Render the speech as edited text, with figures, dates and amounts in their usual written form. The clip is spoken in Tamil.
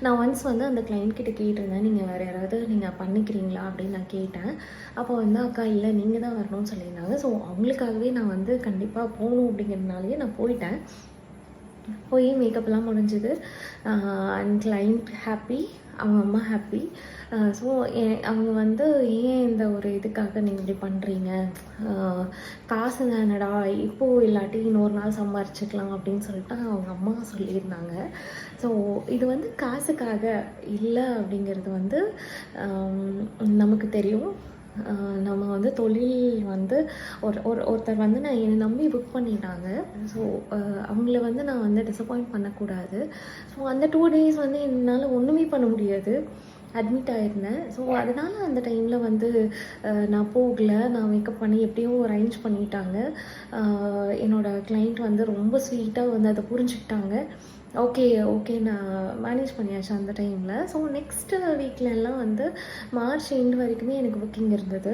நான் ஒன்ஸ் வந்து அந்த கிளைண்ட் கிட்ட கேட்டிருந்தேன், நீங்கள் வேறு யாராவது நீங்கள் பண்ணிக்கிறீங்களா அப்படின்னு நான் கேட்டேன். அப்போ வந்து அக்கா இல்லை நீங்கள் தான் வரணும்னு சொல்லியிருந்தாங்க. ஸோ அவங்களுக்காகவே நான் வந்து கண்டிப்பாக போகணும் அப்படிங்கிறதுனாலேயே நான் போயிட்டேன். போய் மேக்கப்லாம் முடிஞ்சுது. அண்ட் கிளைண்ட் ஹாப்பி, அவங்க அம்மா ஹாப்பி. ஸோ அவங்க வந்து ஏன் இந்த ஒரு இதுக்காக நீங்கள் இப்படி பண்ணுறீங்க, காசு தானடா இப்போது இல்லாட்டி இன்னொரு நாள் சம்பாரிச்சிக்கலாம் அப்படின்னு சொல்லிட்டு அவங்க அம்மா சொல்லியிருந்தாங்க. ஸோ இது வந்து காசுக்காக இல்லை அப்படிங்கிறது வந்து நமக்கு தெரியும். நம்ம வந்து தொழில் வந்து ஒருத்தர் வந்து நான் என்னை நம்பி புக் பண்ணிட்டாங்க. ஸோ அவங்கள வந்து நான் வந்து டிசப்பாயிண்ட் பண்ணக்கூடாது. ஸோ அந்த 2 days வந்து என்னால் ஒன்றுமே பண்ண முடியாது, அட்மிட் ஆகிருந்தேன். ஸோ அதனால் அந்த டைமில் வந்து நான் போகலை. நான் மேக்கப் பண்ணி எப்படியோ அரேஞ்ச் பண்ணிட்டாங்க. என்னோடய கிளைண்ட் வந்து ரொம்ப ஸ்வீட்டாக வந்து அதை புரிஞ்சுக்கிட்டாங்க. ஓகே நான் மேனேஜ் பண்ணியாச்சு அந்த டைமில். ஸோ நெக்ஸ்ட்டு வீக்லலாம் வந்து மார்ச் எண்ட் வரைக்குமே எனக்கு புக்கிங் இருந்தது.